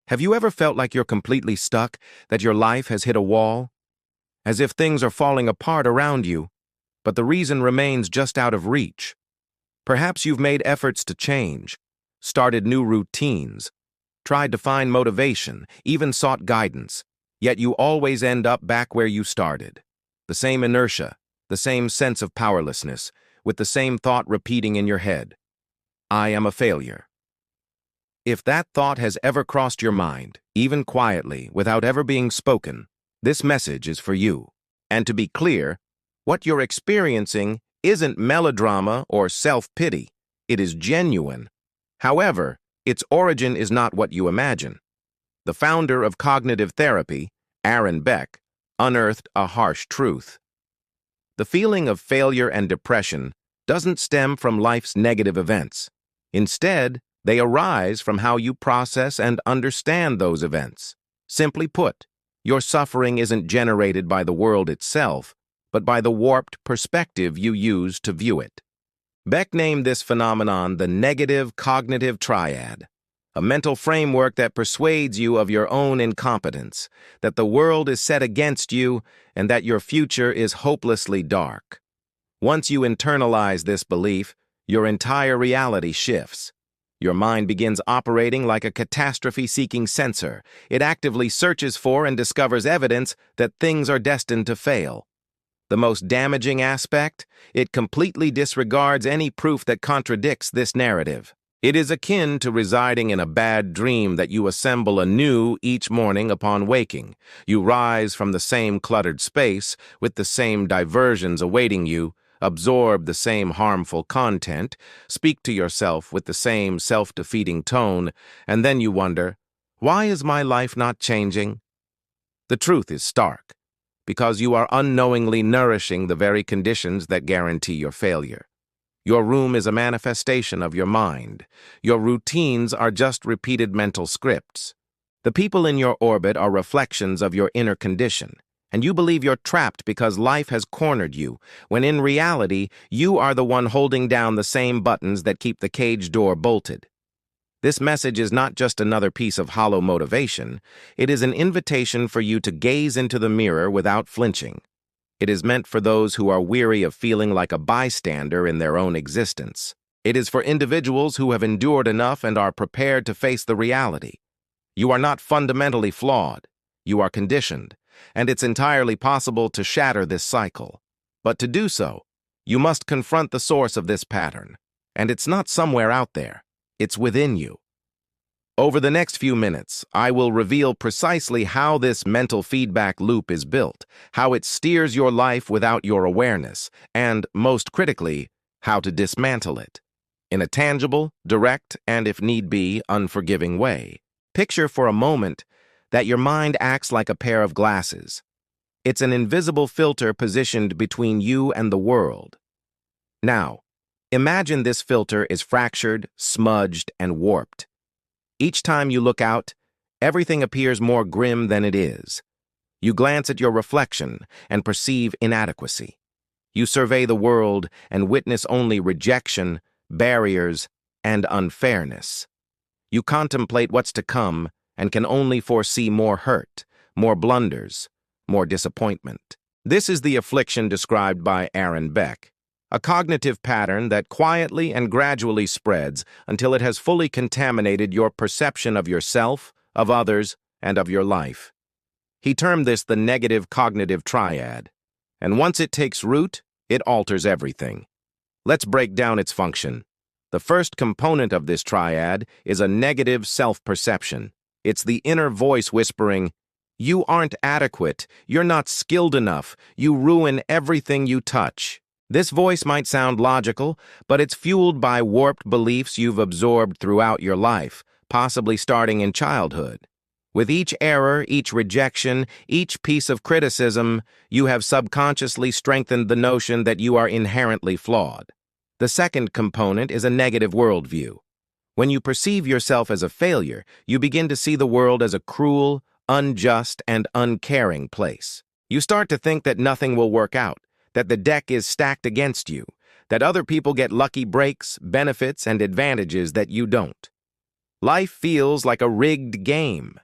Have you ever felt like you're completely stuck, that your life has hit a wall? As if things are falling apart around you, but the reason remains just out of reach. Perhaps you've made efforts to change, started new routines, tried to find motivation, even sought guidance, yet you always end up back where you started. The same inertia, the same sense of powerlessness, with the same thought repeating in your head. I am a failure. If that thought has ever crossed your mind, even quietly, without ever being spoken, this message is for you. And to be clear, what you're experiencing isn't melodrama or self-pity. It is genuine. However, its origin is not what you imagine. The founder of cognitive therapy, Aaron Beck, unearthed a harsh truth. The feeling of failure and depression doesn't stem from life's negative events. Instead, they arise from how you process and understand those events. Simply put, your suffering isn't generated by the world itself, but by the warped perspective you use to view it. Beck named this phenomenon the negative cognitive triad, a mental framework that persuades you of your own incompetence, that the world is set against you, and that your future is hopelessly dark. Once you internalize this belief, your entire reality shifts. Your mind begins operating like a catastrophe-seeking sensor. It actively searches for and discovers evidence that things are destined to fail. The most damaging aspect? It completely disregards any proof that contradicts this narrative. It is akin to residing in a bad dream that you assemble anew each morning upon waking. You rise from the same cluttered space, with the same diversions awaiting you, absorb the same harmful content, speak to yourself with the same self-defeating tone, and then you wonder, why is my life not changing? The truth is stark, because you are unknowingly nourishing the very conditions that guarantee your failure. Your room is a manifestation of your mind. Your routines are just repeated mental scripts. The people in your orbit are reflections of your inner condition. And you believe you're trapped because life has cornered you, when in reality, you are the one holding down the same buttons that keep the cage door bolted. This message is not just another piece of hollow motivation. It is an invitation for you to gaze into the mirror without flinching. It is meant for those who are weary of feeling like a bystander in their own existence. It is for individuals who have endured enough and are prepared to face the reality. You are not fundamentally flawed. You are conditioned. And it's entirely possible to shatter this cycle. But to do so, you must confront the source of this pattern. And it's not somewhere out there. It's within you. Over the next few minutes, I will reveal precisely how this mental feedback loop is built, how it steers your life without your awareness, and, most critically, how to dismantle it. In a tangible, direct, and if need be, unforgiving way. Picture for a moment that your mind acts like a pair of glasses. It's an invisible filter positioned between you and the world. Now, imagine this filter is fractured, smudged, and warped. Each time you look out, everything appears more grim than it is. You glance at your reflection and perceive inadequacy. You survey the world and witness only rejection, barriers, and unfairness. You contemplate what's to come and can only foresee more hurt, more blunders, more disappointment. This is the affliction described by Aaron Beck, a cognitive pattern that quietly and gradually spreads until it has fully contaminated your perception of yourself, of others, and of your life. He termed this the negative cognitive triad, and once it takes root, it alters everything. Let's break down its function. The first component of this triad is a negative self-perception. It's the inner voice whispering, "You aren't adequate, you're not skilled enough, you ruin everything you touch." This voice might sound logical, but it's fueled by warped beliefs you've absorbed throughout your life, possibly starting in childhood. With each error, each rejection, each piece of criticism, you have subconsciously strengthened the notion that you are inherently flawed. The second component is a negative worldview. When you perceive yourself as a failure, you begin to see the world as a cruel, unjust, and uncaring place. You start to think that nothing will work out, that the deck is stacked against you, that other people get lucky breaks, benefits, and advantages that you don't. Life feels like a rigged game.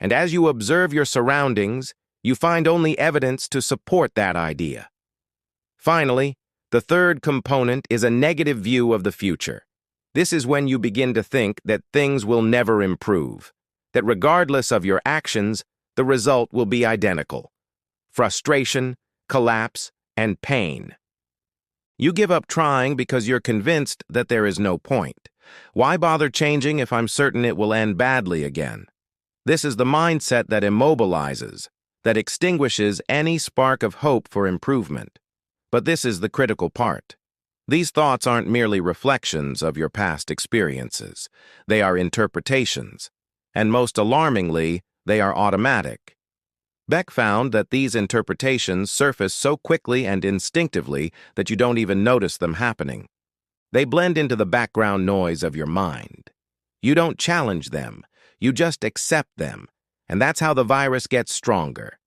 And as you observe your surroundings, you find only evidence to support that idea. Finally, the third component is a negative view of the future. This is when you begin to think that things will never improve, that regardless of your actions, the result will be identical. Frustration, collapse, and pain. You give up trying because you're convinced that there is no point. Why bother changing if I'm certain it will end badly again? This is the mindset that immobilizes, that extinguishes any spark of hope for improvement. But this is the critical part. These thoughts aren't merely reflections of your past experiences. They are interpretations. And most alarmingly, they are automatic. Beck found that these interpretations surface so quickly and instinctively that you don't even notice them happening. They blend into the background noise of your mind. You don't challenge them, you just accept them, and that's how the virus gets stronger.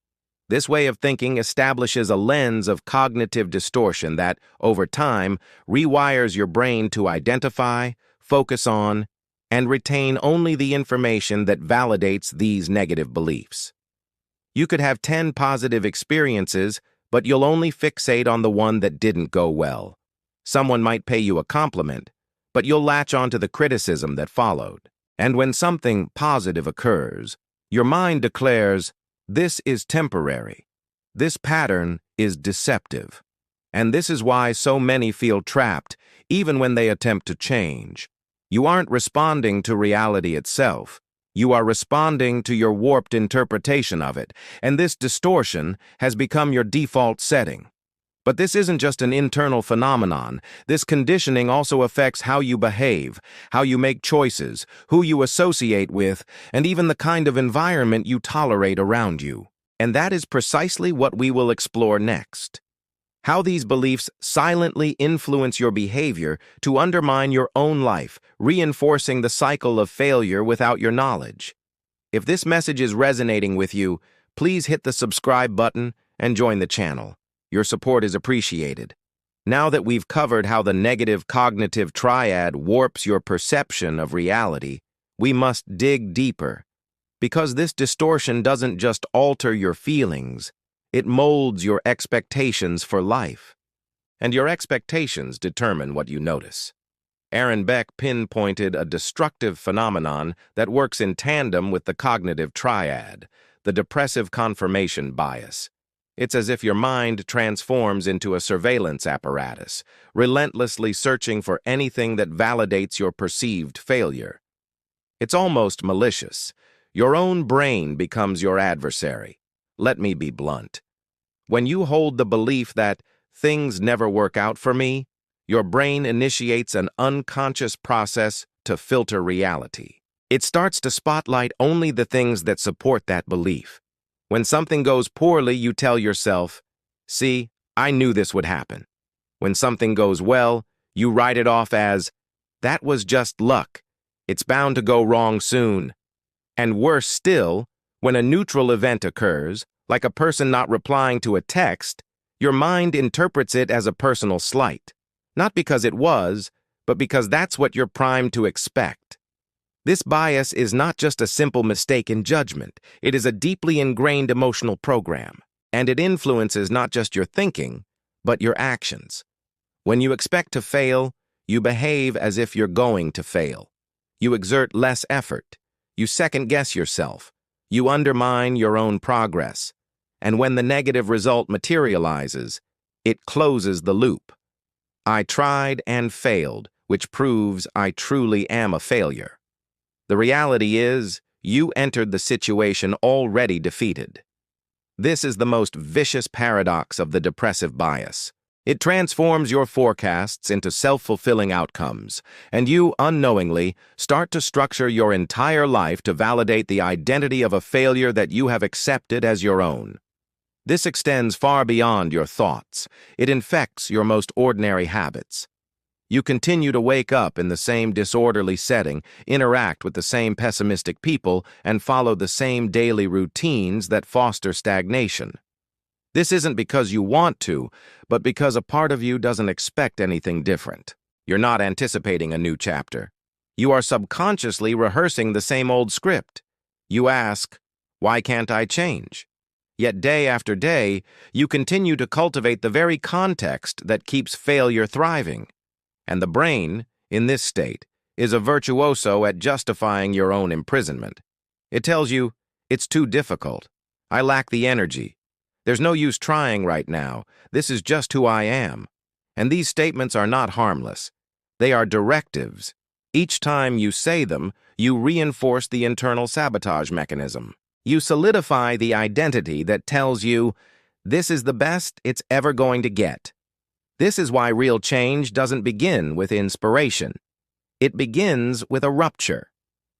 This way of thinking establishes a lens of cognitive distortion that, over time, rewires your brain to identify, focus on, and retain only the information that validates these negative beliefs. You could have 10 positive experiences, but you'll only fixate on the one that didn't go well. Someone might pay you a compliment, but you'll latch onto the criticism that followed. And when something positive occurs, your mind declares, "This is temporary. This pattern is deceptive." And this is why so many feel trapped, even when they attempt to change. You aren't responding to reality itself. You are responding to your warped interpretation of it, and this distortion has become your default setting. But this isn't just an internal phenomenon. This conditioning also affects how you behave, how you make choices, who you associate with, and even the kind of environment you tolerate around you. And that is precisely what we will explore next. How these beliefs silently influence your behavior to undermine your own life, reinforcing the cycle of failure without your knowledge. If this message is resonating with you, please hit the subscribe button and join the channel. Your support is appreciated. Now that we've covered how the negative cognitive triad warps your perception of reality, we must dig deeper. Because this distortion doesn't just alter your feelings, it molds your expectations for life. And your expectations determine what you notice. Aaron Beck pinpointed a destructive phenomenon that works in tandem with the cognitive triad, the depressive confirmation bias. It's as if your mind transforms into a surveillance apparatus, relentlessly searching for anything that validates your perceived failure. It's almost malicious. Your own brain becomes your adversary. Let me be blunt. When you hold the belief that things never work out for me, your brain initiates an unconscious process to filter reality. It starts to spotlight only the things that support that belief. When something goes poorly, you tell yourself, "See, I knew this would happen." When something goes well, you write it off as, "That was just luck. It's bound to go wrong soon." And worse still, when a neutral event occurs, like a person not replying to a text, your mind interprets it as a personal slight. Not because it was, but because that's what you're primed to expect. This bias is not just a simple mistake in judgment. It is a deeply ingrained emotional program, and it influences not just your thinking, but your actions. When you expect to fail, you behave as if you're going to fail. You exert less effort. You second-guess yourself. You undermine your own progress. And when the negative result materializes, it closes the loop. I tried and failed, which proves I truly am a failure. The reality is, you entered the situation already defeated. This is the most vicious paradox of the depressive bias. It transforms your forecasts into self-fulfilling outcomes, and you, unknowingly, start to structure your entire life to validate the identity of a failure that you have accepted as your own. This extends far beyond your thoughts. It infects your most ordinary habits. You continue to wake up in the same disorderly setting, interact with the same pessimistic people, and follow the same daily routines that foster stagnation. This isn't because you want to, but because a part of you doesn't expect anything different. You're not anticipating a new chapter. You are subconsciously rehearsing the same old script. You ask, "Why can't I change?" Yet day after day, you continue to cultivate the very context that keeps failure thriving. And the brain, in this state, is a virtuoso at justifying your own imprisonment. It tells you, "It's too difficult. I lack the energy. There's no use trying right now. This is just who I am." And these statements are not harmless. They are directives. Each time you say them, you reinforce the internal sabotage mechanism. You solidify the identity that tells you, "This is the best it's ever going to get." This is why real change doesn't begin with inspiration. It begins with a rupture,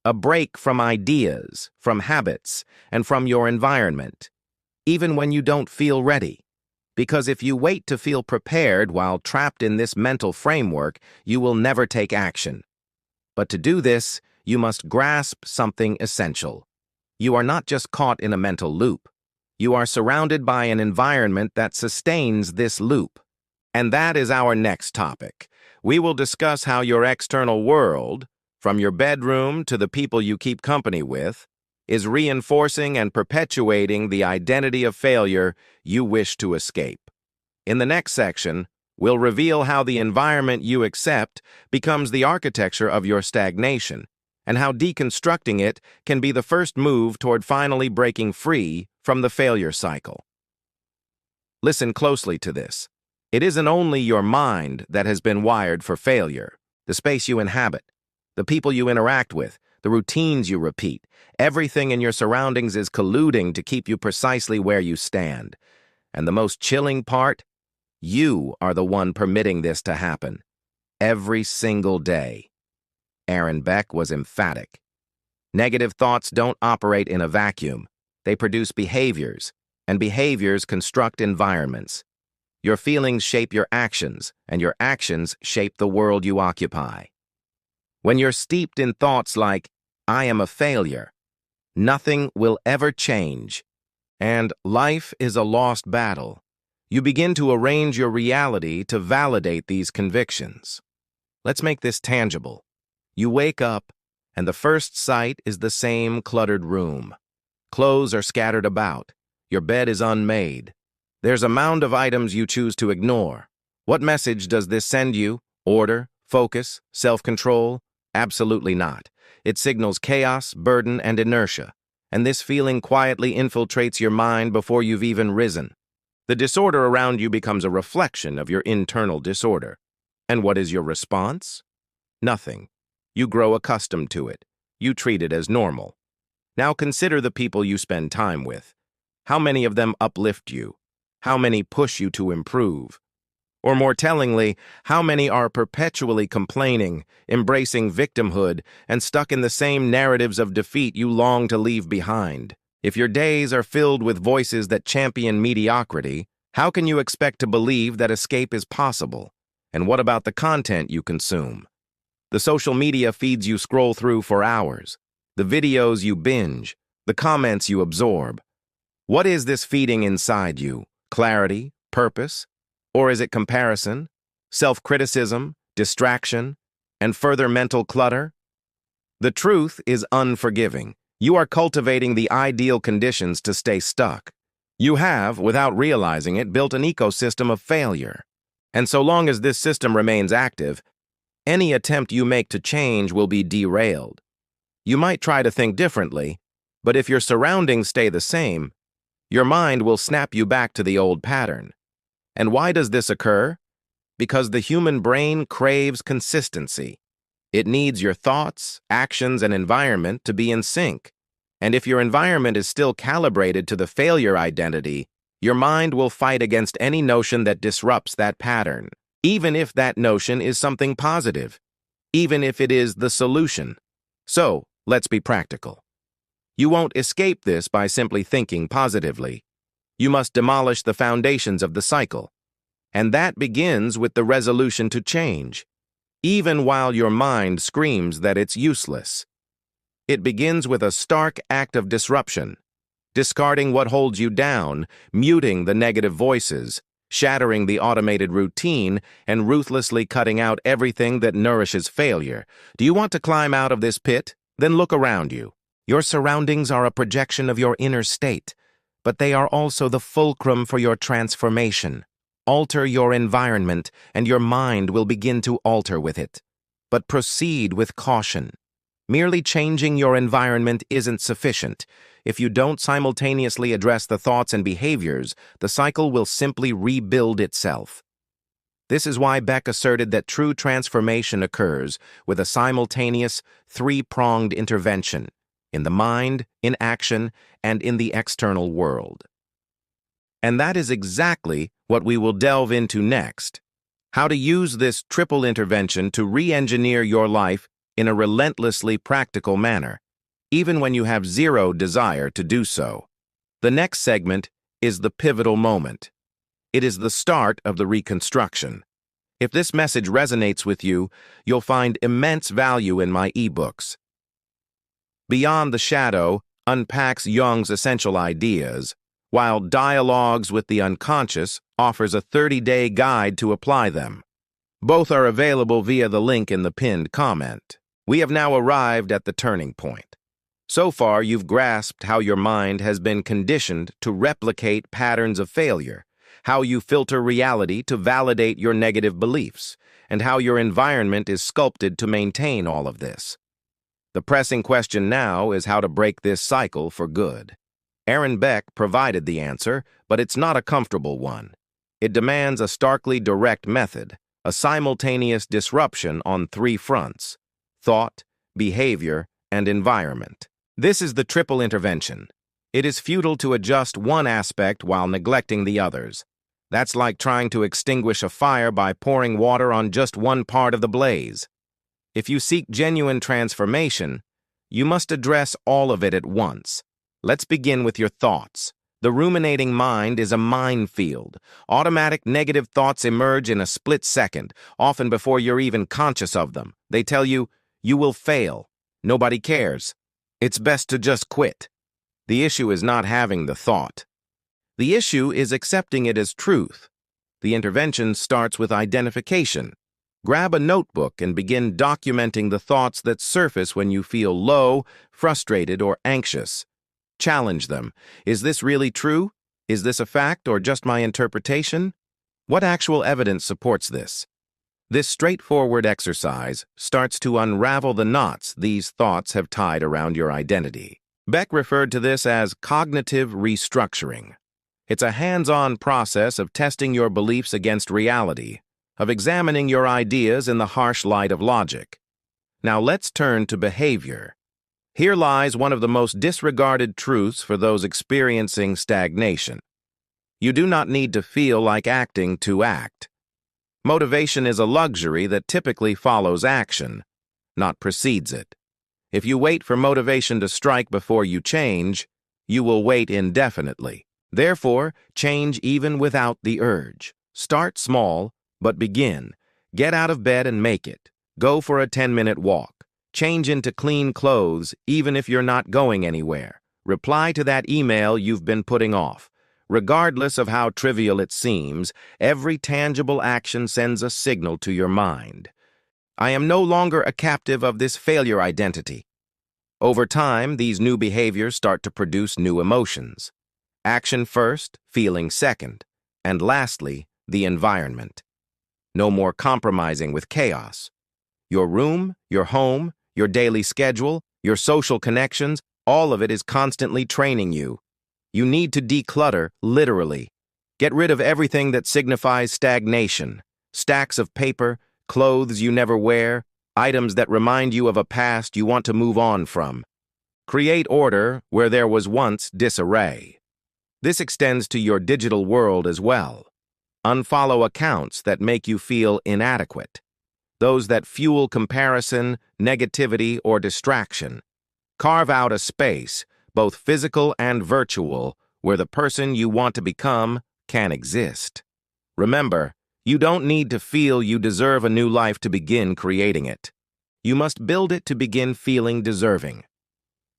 a break from ideas, from habits, and from your environment, even when you don't feel ready. Because if you wait to feel prepared while trapped in this mental framework, you will never take action. But to do this, you must grasp something essential. You are not just caught in a mental loop. You are surrounded by an environment that sustains this loop. And that is our next topic. We will discuss how your external world, from your bedroom to the people you keep company with, is reinforcing and perpetuating the identity of failure you wish to escape. In the next section, we'll reveal how the environment you accept becomes the architecture of your stagnation, and how deconstructing it can be the first move toward finally breaking free from the failure cycle. Listen closely to this. It isn't only your mind that has been wired for failure. The space you inhabit, the people you interact with, the routines you repeat, everything in your surroundings is colluding to keep you precisely where you stand. And the most chilling part? You are the one permitting this to happen. Every single day. Aaron Beck was emphatic. Negative thoughts don't operate in a vacuum. They produce behaviors, and behaviors construct environments. Your feelings shape your actions, and your actions shape the world you occupy. When you're steeped in thoughts like, "I am a failure," nothing will ever change, and life is a lost battle, you begin to arrange your reality to validate these convictions. Let's make this tangible. You wake up, and the first sight is the same cluttered room. Clothes are scattered about. Your bed is unmade. There's a mound of items you choose to ignore. What message does this send you? Order, focus, self-control? Absolutely not. It signals chaos, burden, and inertia, and this feeling quietly infiltrates your mind before you've even risen. The disorder around you becomes a reflection of your internal disorder. And what is your response? Nothing. You grow accustomed to it. You treat it as normal. Now consider the people you spend time with. How many of them uplift you? How many push you to improve? Or more tellingly, how many are perpetually complaining, embracing victimhood, and stuck in the same narratives of defeat you long to leave behind? If your days are filled with voices that champion mediocrity, how can you expect to believe that escape is possible? And what about the content you consume? The social media feeds you scroll through for hours, the videos you binge, the comments you absorb. What is this feeding inside you? Clarity? Purpose? Or is it comparison, self-criticism, distraction, and further mental clutter? The truth is unforgiving. You are cultivating the ideal conditions to stay stuck. You have, without realizing it, built an ecosystem of failure. And so long as this system remains active, any attempt you make to change will be derailed. You might try to think differently, but if your surroundings stay the same, your mind will snap you back to the old pattern. And why does this occur? Because the human brain craves consistency. It needs your thoughts, actions, and environment to be in sync. And if your environment is still calibrated to the failure identity, your mind will fight against any notion that disrupts that pattern, even if that notion is something positive, even if it is the solution. So, let's be practical. You won't escape this by simply thinking positively. You must demolish the foundations of the cycle. And that begins with the resolution to change, even while your mind screams that it's useless. It begins with a stark act of disruption, discarding what holds you down, muting the negative voices, shattering the automated routine and ruthlessly cutting out everything that nourishes failure. Do you want to climb out of this pit? Then look around you. Your surroundings are a projection of your inner state, but they are also the fulcrum for your transformation. Alter your environment, and your mind will begin to alter with it. But proceed with caution. Merely changing your environment isn't sufficient. If you don't simultaneously address the thoughts and behaviors, the cycle will simply rebuild itself. This is why Beck asserted that true transformation occurs with a simultaneous, three-pronged intervention in the mind, in action, and in the external world. And that is exactly what we will delve into next. How to use this triple intervention to re-engineer your life in a relentlessly practical manner, even when you have zero desire to do so. The next segment is the pivotal moment. It is the start of the reconstruction. If this message resonates with you, you'll find immense value in my ebooks. Beyond the Shadow unpacks Jung's essential ideas, while Dialogues with the Unconscious offers a 30-day guide to apply them. Both are available via the link in the pinned comment. We have now arrived at the turning point. So far, you've grasped how your mind has been conditioned to replicate patterns of failure, how you filter reality to validate your negative beliefs, and how your environment is sculpted to maintain all of this. The pressing question now is how to break this cycle for good. Aaron Beck provided the answer, but it's not a comfortable one. It demands a starkly direct method, a simultaneous disruption on three fronts: thought, behavior, and environment. This is the triple intervention. It is futile to adjust one aspect while neglecting the others. That's like trying to extinguish a fire by pouring water on just one part of the blaze. If you seek genuine transformation, you must address all of it at once. Let's begin with your thoughts. The ruminating mind is a minefield. Automatic negative thoughts emerge in a split second, often before you're even conscious of them. They tell you, you will fail. Nobody cares. It's best to just quit. The issue is not having the thought. The issue is accepting it as truth. The intervention starts with identification. Grab a notebook and begin documenting the thoughts that surface when you feel low, frustrated, or anxious. Challenge them. Is this really true? Is this a fact or just my interpretation? What actual evidence supports this? This straightforward exercise starts to unravel the knots these thoughts have tied around your identity. Beck referred to this as cognitive restructuring. It's a hands-on process of testing your beliefs against reality, of examining your ideas in the harsh light of logic. Now let's turn to behavior. Here lies one of the most disregarded truths for those experiencing stagnation. You do not need to feel like acting to act. Motivation is a luxury that typically follows action, not precedes it. If you wait for motivation to strike before you change, you will wait indefinitely. Therefore, change even without the urge. Start small, but begin. Get out of bed and make it. Go for a 10-minute walk. Change into clean clothes, even if you're not going anywhere. Reply to that email you've been putting off. Regardless of how trivial it seems, every tangible action sends a signal to your mind. I am no longer a captive of this failure identity. Over time, these new behaviors start to produce new emotions. Action first, feeling second, and lastly, the environment. No more compromising with chaos. Your room, your home, your daily schedule, your social connections, all of it is constantly training you. You need to declutter, literally. Get rid of everything that signifies stagnation. Stacks of paper, clothes you never wear, items that remind you of a past you want to move on from. Create order where there was once disarray. This extends to your digital world as well. Unfollow accounts that make you feel inadequate. Those that fuel comparison, negativity, or distraction. Carve out a space, both physical and virtual, where the person you want to become can exist. Remember, you don't need to feel you deserve a new life to begin creating it. You must build it to begin feeling deserving.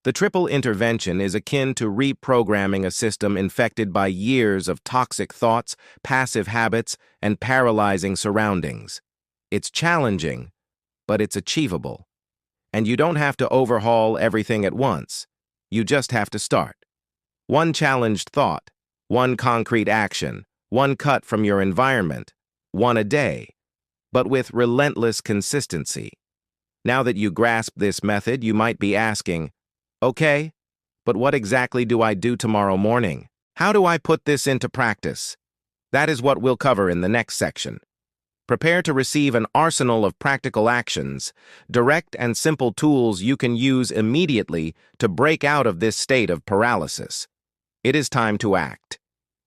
The triple intervention is akin to reprogramming a system infected by years of toxic thoughts, passive habits, and paralyzing surroundings. It's challenging, but it's achievable. And you don't have to overhaul everything at once. You just have to start. One challenged thought, one concrete action, one cut from your environment, one a day, but with relentless consistency. Now that you grasp this method, you might be asking, okay, but what exactly do I do tomorrow morning? How do I put this into practice? That is what we'll cover in the next section. Prepare to receive an arsenal of practical actions, direct and simple tools you can use immediately to break out of this state of paralysis. It is time to act.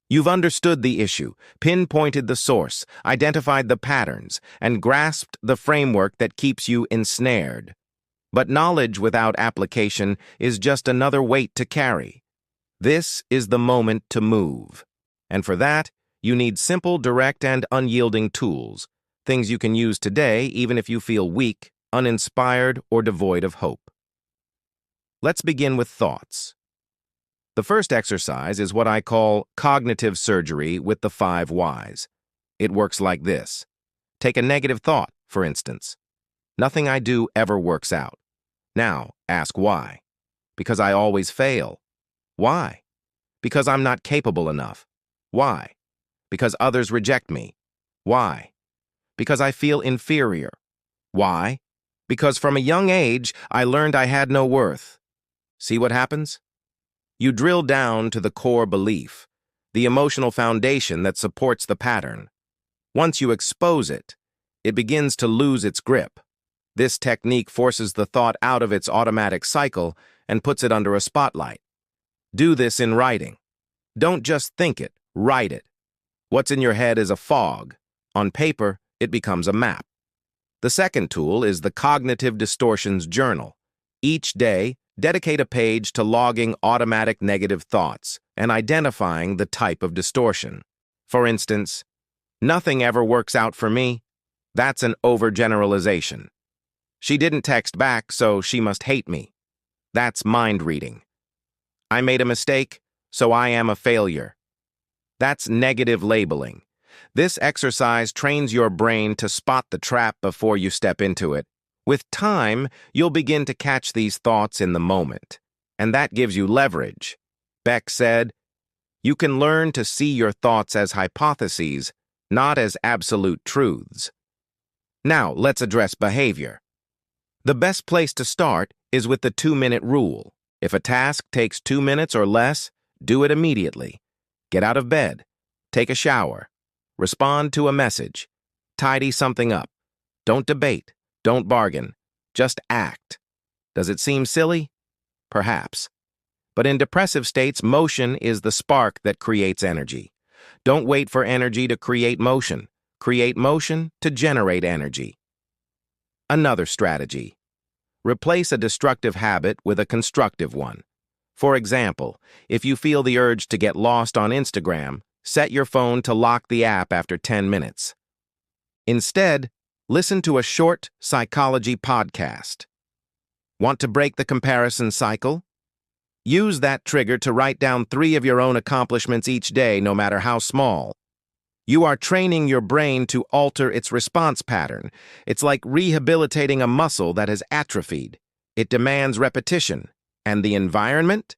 You've understood the issue, pinpointed the source, identified the patterns, and grasped the framework that keeps you ensnared. But knowledge without application is just another weight to carry. This is the moment to move. And for that, you need simple, direct, and unyielding tools, things you can use today even if you feel weak, uninspired, or devoid of hope. Let's begin with thoughts. The first exercise is what I call cognitive surgery with the 5 whys. It works like this. Take a negative thought, for instance. Nothing I do ever works out. Now, ask why. Because I always fail. Why? Because I'm not capable enough. Why? Because others reject me. Why? Because I feel inferior. Why? Because from a young age, I learned I had no worth. See what happens? You drill down to the core belief, the emotional foundation that supports the pattern. Once you expose it, it begins to lose its grip. This technique forces the thought out of its automatic cycle and puts it under a spotlight. Do this in writing. Don't just think it, write it. What's in your head is a fog. On paper, it becomes a map. The second tool is the Cognitive Distortions Journal. Each day, dedicate a page to logging automatic negative thoughts and identifying the type of distortion. For instance, nothing ever works out for me. That's an overgeneralization. She didn't text back, so she must hate me. That's mind reading. I made a mistake, so I am a failure. That's negative labeling. This exercise trains your brain to spot the trap before you step into it. With time, you'll begin to catch these thoughts in the moment, and that gives you leverage. Beck said, "You can learn to see your thoughts as hypotheses, not as absolute truths." Now, let's address behavior. The best place to start is with the 2-minute rule. If a task takes 2 minutes or less, do it immediately. Get out of bed, take a shower, respond to a message, tidy something up. Don't debate. Don't bargain. Just act. Does it seem silly? Perhaps. But in depressive states, motion is the spark that creates energy. Don't wait for energy to create motion. Create motion to generate energy. Another strategy. Replace a destructive habit with a constructive one. For example, if you feel the urge to get lost on Instagram, set your phone to lock the app after 10 minutes. Instead, listen to a short psychology podcast. Want to break the comparison cycle? Use that trigger to write down 3 of your own accomplishments each day, no matter how small. You are training your brain to alter its response pattern. It's like rehabilitating a muscle that has atrophied. It demands repetition. And the environment?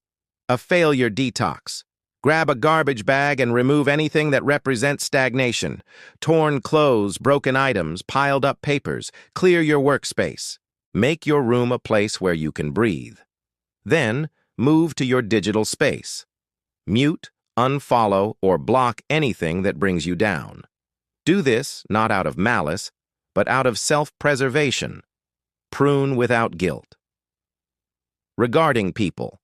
A failure detox. Grab a garbage bag and remove anything that represents stagnation. Torn clothes, broken items, piled up papers. Clear your workspace. Make your room a place where you can breathe. Then, move to your digital space. Mute, unfollow, or block anything that brings you down. Do this not out of malice, but out of self-preservation. Prune without guilt. Regarding people.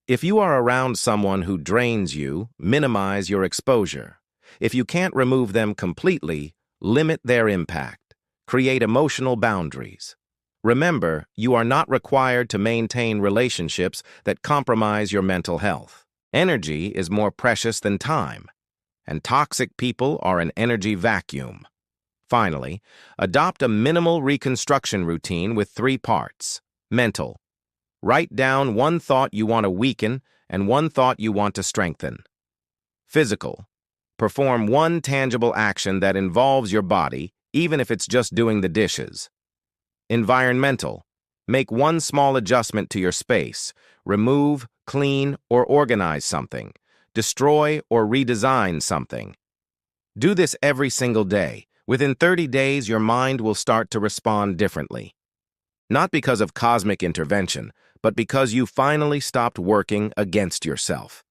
If you are around someone who drains you, minimize your exposure. If you can't remove them completely, limit their impact. Create emotional boundaries. Remember, you are not required to maintain relationships that compromise your mental health. Energy is more precious than time, and toxic people are an energy vacuum. Finally, adopt a minimal reconstruction routine with 3 parts: mental, Write down one thought you want to weaken and one thought you want to strengthen. Physical. Perform one tangible action that involves your body, even if it's just doing the dishes. Environmental. Make one small adjustment to your space. Remove, clean, or organize something. Destroy or redesign something. Do this every single day. Within 30 days, your mind will start to respond differently. Not because of cosmic intervention, but because you finally stopped working against yourself.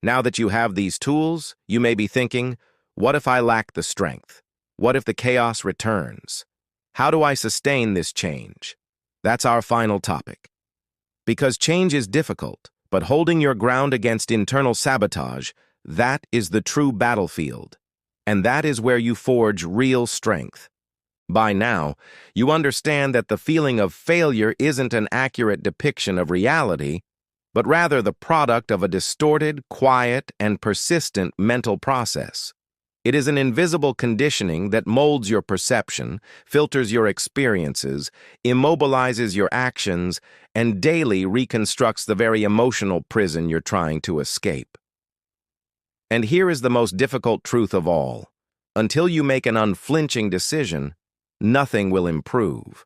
Now that you have these tools, you may be thinking, what if I lack the strength? What if the chaos returns? How do I sustain this change? That's our final topic. Because change is difficult, but holding your ground against internal sabotage, that is the true battlefield. And that is where you forge real strength. By now, you understand that the feeling of failure isn't an accurate depiction of reality, but rather the product of a distorted, quiet, and persistent mental process. It is an invisible conditioning that molds your perception, filters your experiences, immobilizes your actions, and daily reconstructs the very emotional prison you're trying to escape. And here is the most difficult truth of all. Until you make an unflinching decision, nothing will improve.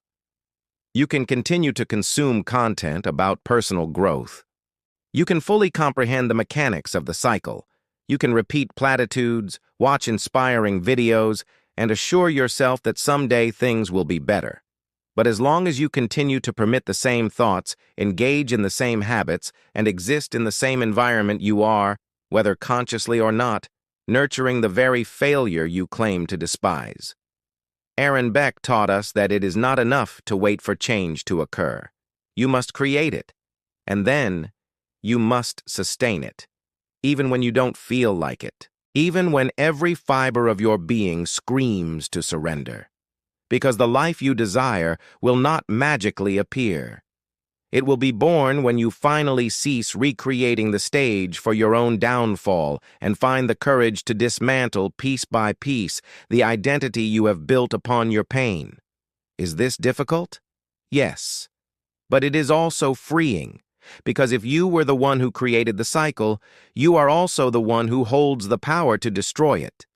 You can continue to consume content about personal growth. You can fully comprehend the mechanics of the cycle. You can repeat platitudes, watch inspiring videos, and assure yourself that someday things will be better. But as long as you continue to permit the same thoughts, engage in the same habits, and exist in the same environment, you are, whether consciously or not, nurturing the very failure you claim to despise. Aaron Beck taught us that it is not enough to wait for change to occur. You must create it, and then you must sustain it, even when you don't feel like it, even when every fiber of your being screams to surrender. Because the life you desire will not magically appear. It will be born when you finally cease recreating the stage for your own downfall and find the courage to dismantle piece by piece the identity you have built upon your pain. Is this difficult? Yes. But it is also freeing, because if you were the one who created the cycle, you are also the one who holds the power to destroy it.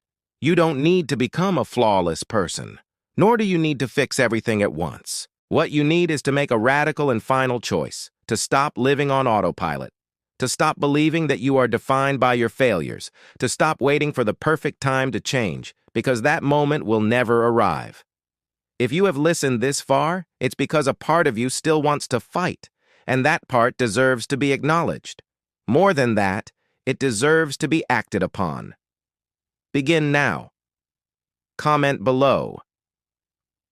You don't need to become a flawless person, nor do you need to fix everything at once. What you need is to make a radical and final choice, to stop living on autopilot, to stop believing that you are defined by your failures, to stop waiting for the perfect time to change, because that moment will never arrive. If you have listened this far, it's because a part of you still wants to fight, and that part deserves to be acknowledged. More than that, it deserves to be acted upon. Begin now. Comment below.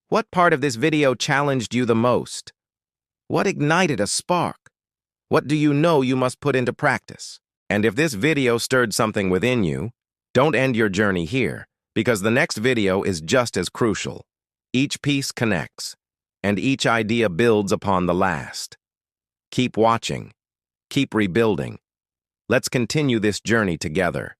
What part of this video challenged you the most? What ignited a spark? What do you know you must put into practice? And if this video stirred something within you, don't end your journey here, because the next video is just as crucial. Each piece connects, and each idea builds upon the last. Keep watching. Keep rebuilding. Let's continue this journey together.